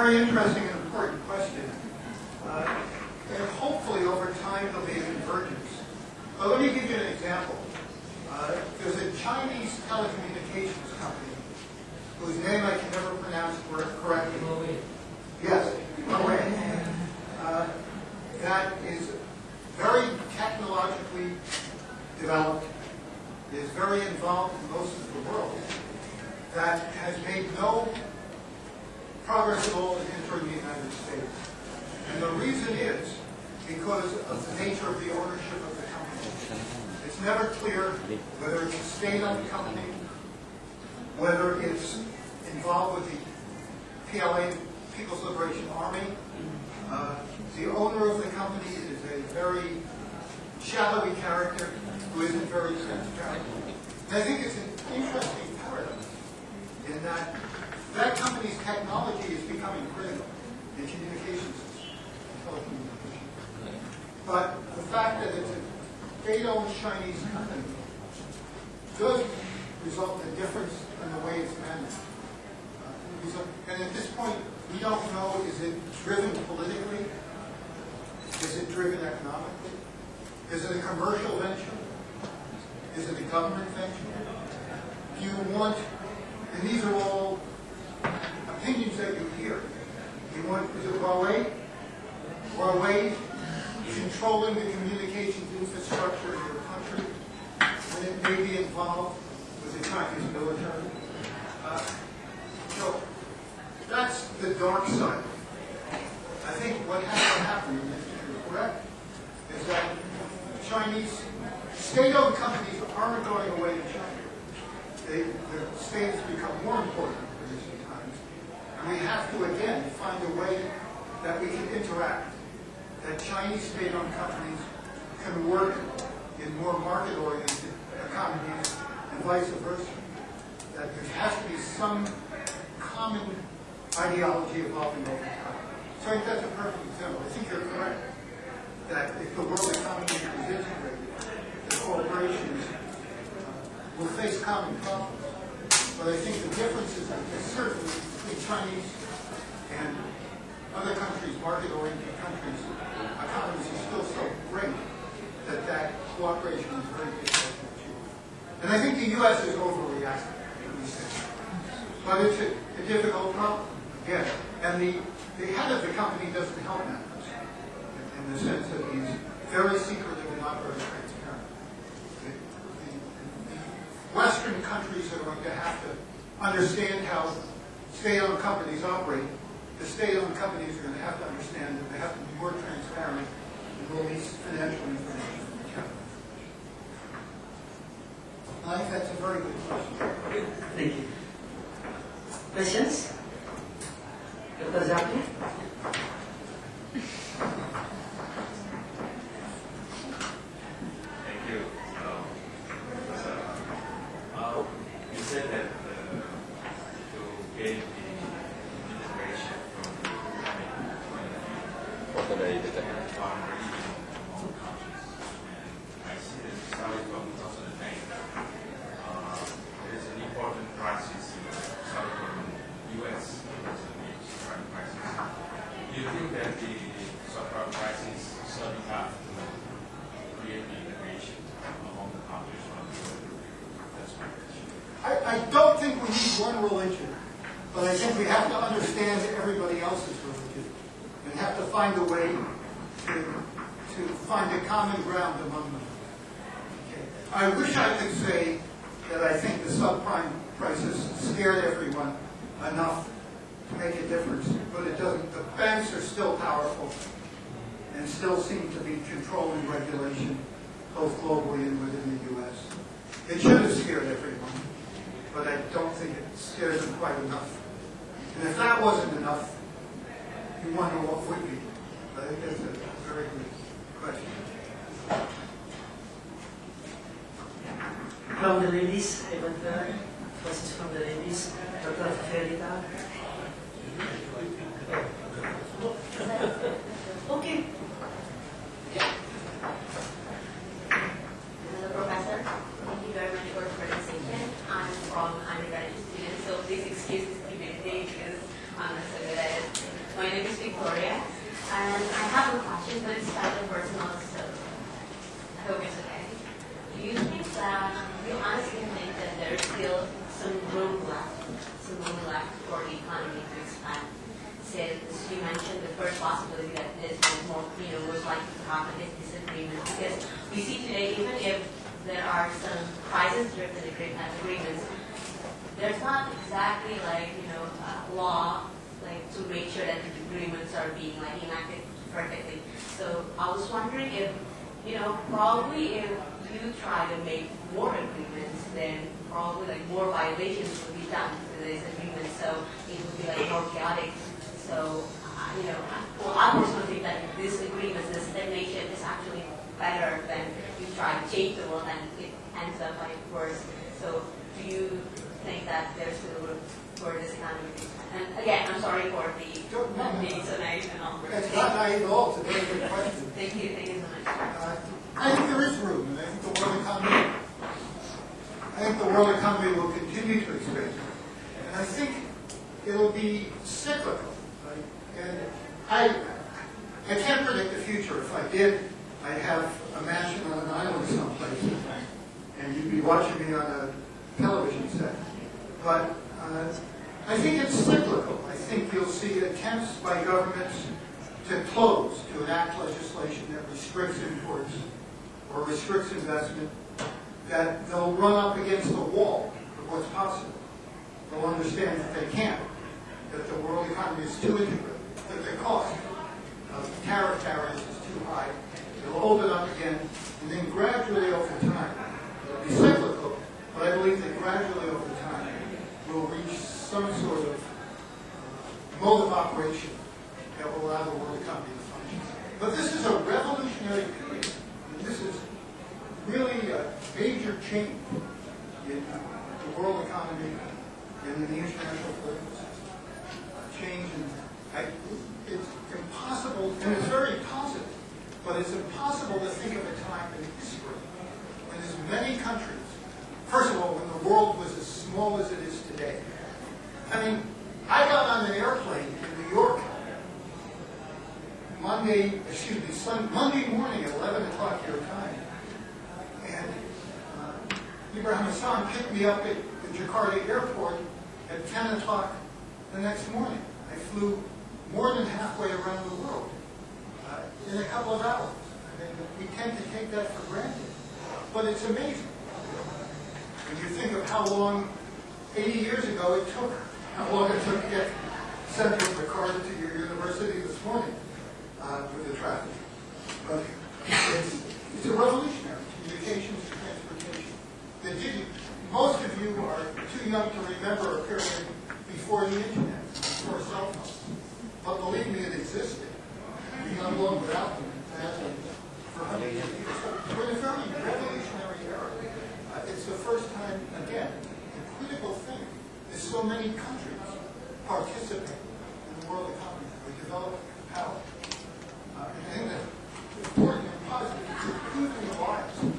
very interesting and important question. And hopefully over time there'll be a convergence. But let me give you an example. There's a Chinese telecommunications company whose name I can never pronounce correctly. Yes, Kuliah. That is very technologically developed, is very involved in most of the world, that has made no progress at all in entering the United States. And the reason is because of the nature of the ownership of the company. It's never clear whether it's a state-owned company, whether it's involved with the PLA, People's Liberation Army. The owner of the company is a very shadowy character who isn't very transparent. And I think it's an interesting paradox in that that company's technology is becoming critical in communications and telecommunications. But the fact that it's a state-owned Chinese company does result in a difference in the way it's managed. And at this point, we don't know, is it driven politically? Is it driven economically? Is it a commercial venture? Is it a government venture? Do you want, and these are all opinions that you hear. You want, is it Huawei? Huawei controlling the communications infrastructure of your country, and it may be involved with the Chinese military. So that's the dark side. I think what has to happen, and you're correct, is that Chinese state-owned companies aren't going away to China. The states become more important in recent times. And we have to, again, find a way that we can interact, that Chinese state-owned companies can work in more market-oriented economies and vice versa. That there has to be some common ideology evolving over time. So I think that's a perfect example. I think you're correct that if the world economy is integrated, the corporations will face common problems. But I think the difference is certainly between Chinese and other countries, market-oriented countries, economies are still so great that that cooperation is very difficult to achieve. And I think the U.S. is overreacting in these things. But it's a difficult problem, again. And the head of the company doesn't help matters in the sense that he's very secretive and not very transparent. The Western countries are going to have to understand how state-owned companies operate. The state-owned companies are going to have to understand that they have to be more transparent and release financial information from the capital. I think that's a very good question. Thank you. Questions? Dr. Zaki? Thank you. You said that to gain the integration from foreign region among countries, and I see that starting from 2009, there is an important crisis starting from the U.S. subprime crisis. Do you think that the subprime crisis is not enough to create the integration among the countries? That's my question. I don't think we need one religion, but I think we have to understand everybody else's religion and have to find a way to find a common ground among them. Okay. I wish I could say that I think the subprime crisis scared everyone enough to make a difference, but it doesn't. The banks are still powerful and still seem to be controlling regulation both globally and within the U.S. It should have scared everyone, but I don't think it scares them quite enough. And if that wasn't enough, you wonder what would be. I think that's a very good question. From the ladies, I want questions from the ladies. Dr. Ferita. Okay. Hello, Professor. Thank you very much for the presentation. I'm from undergraduate student, so please excuse this humidity because I'm not so good at it. And I have a question, but it's kind of personal, so I hope it's okay. Do you think that, do you honestly think that there's still some room left for the economy to expand? Since you mentioned the first possibility that this is more, most likely to happen is disagreement. Because we see today, even if there are some crisis-driven agreements, there's not exactly law to make sure that the agreements are being enacted perfectly. So I was wondering if, probably if you try to make more agreements, then probably more violations would be done to this agreement. So it would be more chaotic. So, I personally think that this agreement, this stagnation is actually better than you try to change the world and it ends up worse. So do you think that there's still room for this economy? And again, I'm sorry for being so naive and all. It's not naive at all. It's a very good question. Thank you so much. I think there is room, and I think the world economy will continue to expand. And I think it'll be cyclical. Right? And I can't predict the future. If I did, I'd have a mansion on an island someplace, and you'd be watching me on a television set. But I think it's cyclical. I think you'll see attempts by governments to enact legislation that restricts imports or restricts investment, that they'll run up against the wall of what's possible. They'll understand that they can't, that the world economy is too integrated, that the cost of tariff barriers is too high. They'll open up again, and then gradually over time, it'll be cyclical, but I believe that gradually over time, we'll reach some sort of mode of operation that will allow the world economy to function. But this is a revolutionary period. This is really a major change in the world economy and in the international political system. Change, and it's impossible, and it's very positive, but it's impossible to think of a time in history when as many countries, first of all, when the world was as small as it is today. I mean, I got on an airplane in New York Monday morning at 11 o'clock your time. And Ibrahim Hassan picked me up at the Jakarta airport at 10 o'clock the next morning. I flew more than halfway around the world in a couple of hours. I mean, we tend to take that for granted. But it's amazing. When you think of how long, 80 years ago, how long it took to get sent from Jakarta to your university this morning with the traffic. But it's a revolutionary, communications and transportation. Most of you are too young to remember a period before the internet, before cell phones. But believe me, it existed. We got along without them for hundreds of years. So we're in a very revolutionary era. It's the first time, again, the critical thing is so many countries participate in the world economy. We develop power. And the important and positive is improving the lives of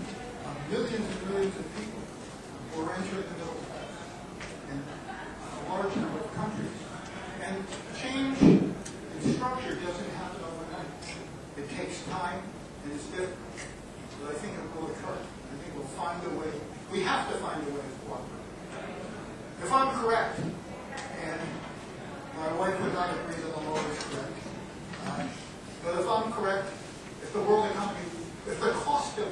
millions and millions of people who are entering the middle class in a large number of countries. And change in structure doesn't happen overnight. It takes time and it's difficult. But I think it will occur. I think we'll find a way. We have to find a way to cooperate. If I'm correct, and my wife would not agree that the law is correct, but if I'm correct, if the world economy, if the cost of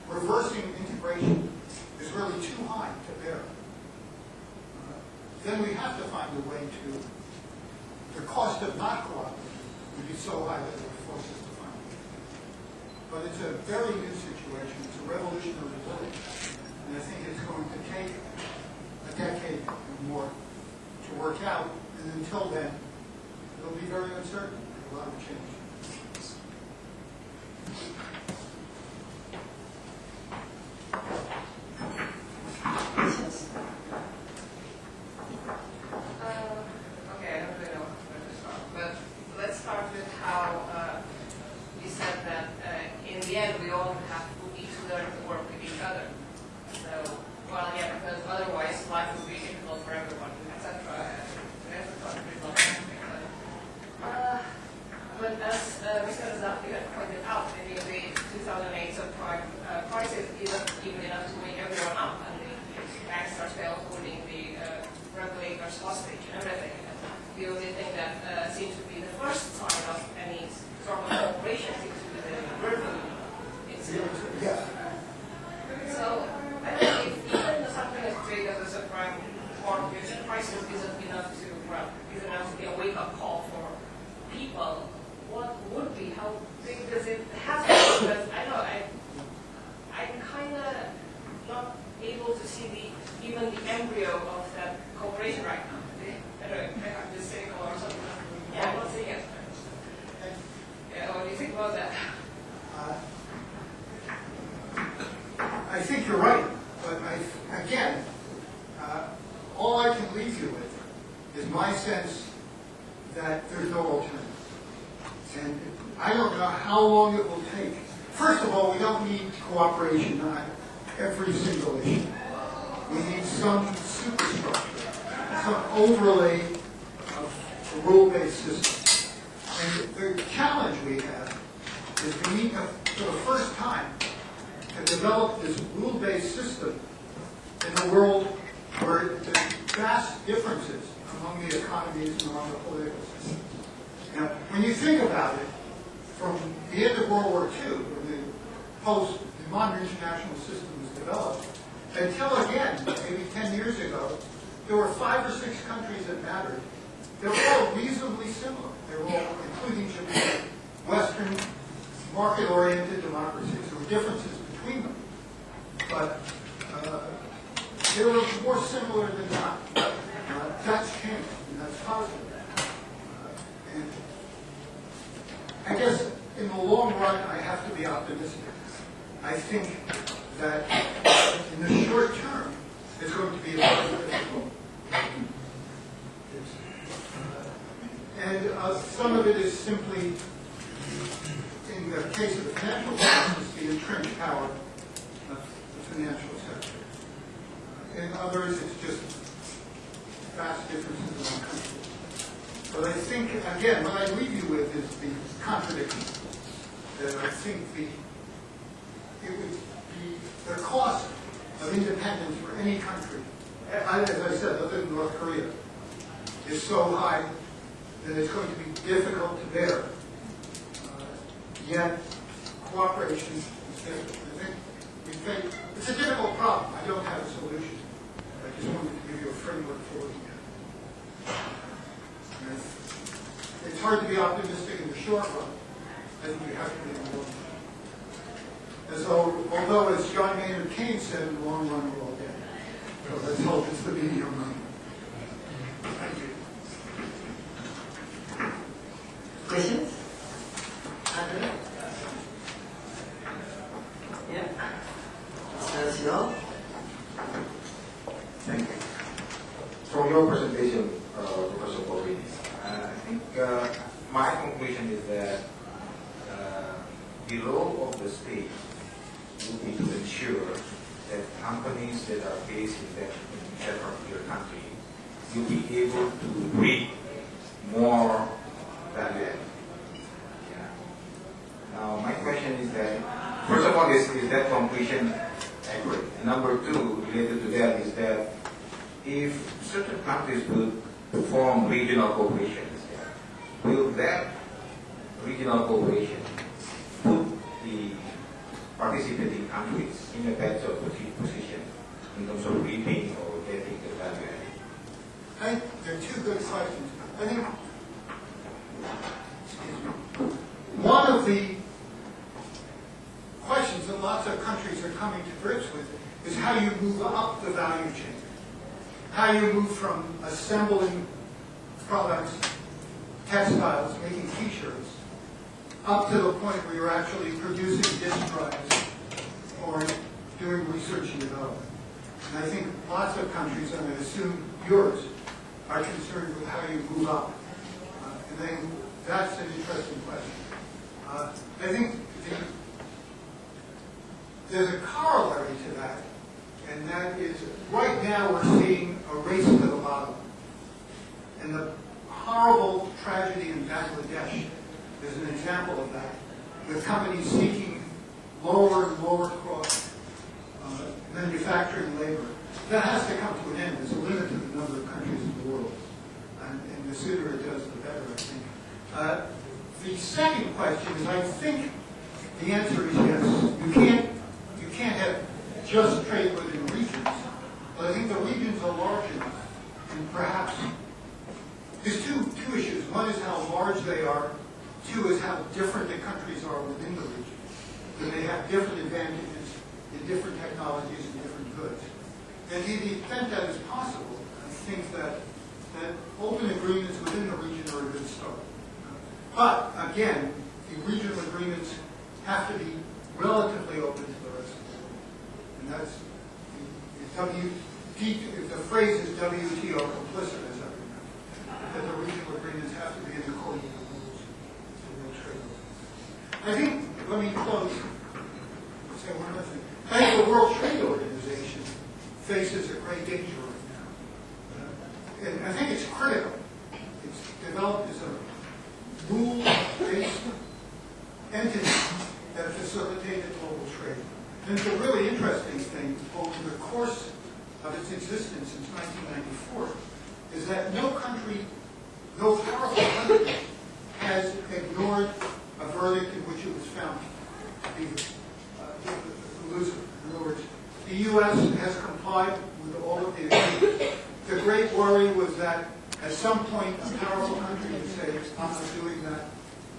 reversing integration is really too high to bear, then we have to find a way to, the cost of not cooperating would be so high that it would force us to find a way. But it's a very new situation. It's a revolutionary world. And I think it's going to take a decade or more to work out. And until then, it'll be very uncertain. A lot of change. Okay, I don't really know where to start. But let's start with how you said that in the end we all have to each learn to work with each other. So, well, yeah, because otherwise life would be difficult for everyone, etc. But as even pointed out, maybe the 2008 subprime crisis isn't even enough to wake everyone up, and the banks are still holding the regulators hostage and everything. The only thing that seems to be the first sign of any sort of cooperation seems to be the verbal incident. Yeah. So I think if even something as big as a subprime mortgage crisis isn't enough to be a wake-up call for people, what would be? How big does it have to be? Because I know I'm kind of not able to see even the embryo of that cooperation right now. I don't know, I have this cynical or something. Yeah, I'm not seeing it. Yeah, what do you think about that? I think you're right, but again, all I can leave you with is my sense that there's no alternative. And I don't know how long it will take. First of all, we don't need cooperation on every single issue. We need some superstructure, some overlay of a rule-based system. And the challenge we have is we need to, for the first time, to develop this rule-based system in a world where there's vast differences among the economies and among the political systems. Now, when you think about it, from the end of World War II, when the modern international system was developed, until again, maybe 10 years ago, there were 5 or 6 countries that mattered. They were all reasonably similar. They were all, including Japan, Western, market-oriented democracies. There were differences between them, but they were more similar than not. That's changed, and that's positive. And I guess in the long run, I have to be optimistic. I think that in the short term, it's going to be very difficult. And some of it is simply, in the case of the financial crisis, the entrenched power of the financial sector. In others, it's just vast differences among countries. But I think, again, what I leave you with is the contradiction. That I think it would be the cost of independence for any country, as I said, other than North Korea, is so high that it's going to be difficult to bear. Yet, cooperation is difficult. I think it's a difficult problem. I don't have a solution. I just wanted to give you a framework for looking at it. It's hard to be optimistic in the short run. I think you have to be in the long run. Although, as John Maynard Keynes said, in the long run we're all dead. So let's hope it's the medium run. Thank you. Questions? Andre? Yeah. Sino? Thank you. From your presentation, Professor J.Kobrin, I think my conclusion is that the role of the state would be to ensure that companies that are based in that particular country will be able to bring more value added. Yeah. Now, my question is that, first of all, is that conclusion accurate? And number two, related to that, is that if certain countries will form regional corporations, will that regional corporation put the participating countries in a better position in terms of reaping or getting the value added? I think there are two good questions. I think one of the questions that lots of countries are coming to grips with is how you move up the value chain. How you move from assembling products, textiles, making t-shirts, up to the point where you're actually producing disk drives or doing research and development. And I think lots of countries, and I assume yours, are concerned with how you move up. And then that's an interesting question. I think there's a corollary to that, and that is right now we're seeing a race to the bottom. And the horrible tragedy in Bangladesh is an example of that. with companies seeking lower and lower cost manufacturing labor. That has to come to an end. There's a limit to the number of countries in the world. And the sooner it does, the better, I think. The second question is, I think the answer is yes. You can't have just trade within regions. But I think the regions are large enough, and perhaps there's two issues. One is how large they are. Two is how different the countries are within the region. That they have different advantages in different technologies and different goods. And to the extent that is possible, I think that open agreements within the region are a good start. But again, the regional agreements have to be relatively open to the rest of the world. And that's the phrase is WTO complicit, as I remember. That the regional agreements have to be in accordance with the rules of world trade. I think, let me close. Say one other thing. I think the World Trade Organization faces a great danger right now. And I think it's critical. It's developed as a rule-based entity that facilitated global trade. And it's a really interesting thing over the course of its existence since 1994 is that no country, no powerful country has ignored a verdict in which it was found to be the loser. In other words, the U.S. has complied with all of the agreements. The great worry was that at some point a powerful country would say, I'm not doing that,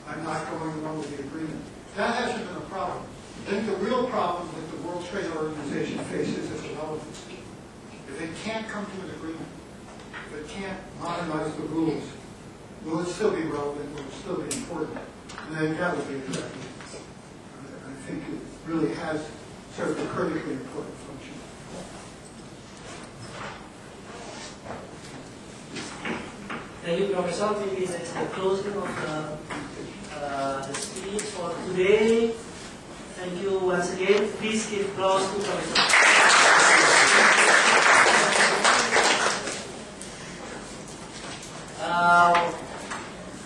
I'm not going along with the agreement. That hasn't been a problem. I think the real problem that the World Trade Organization faces is relevance. If they can't come to an agreement, if they can't modernize the rules, will it still be relevant, will it still be important? And I think that would be effective. I think it really has served a critically important function. Thank you, Professor. Maybe that's the closing of the speech for today. Thank you once again. Please give applause to Professor.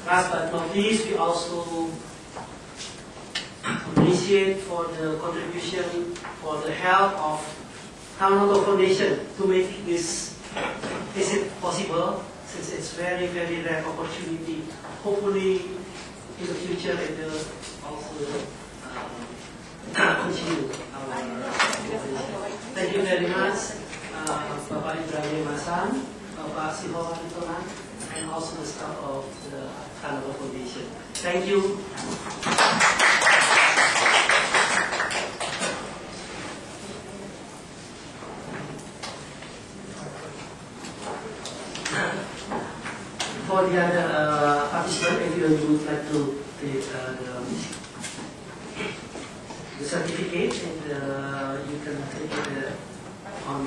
Last but not least, we also appreciate for the contribution, for the help of Tamanoko Foundation to make this visit possible, since it's very, very rare opportunity. Hopefully, in the future, it will also continue our cooperation. Thank you very much, Bapak Ibrahim Hasan, Bapak Sihowan Itonan, and also the staff of the Tamanoko Foundation. Thank you. For the other participants, if you would like to take the certificate, and you can take it on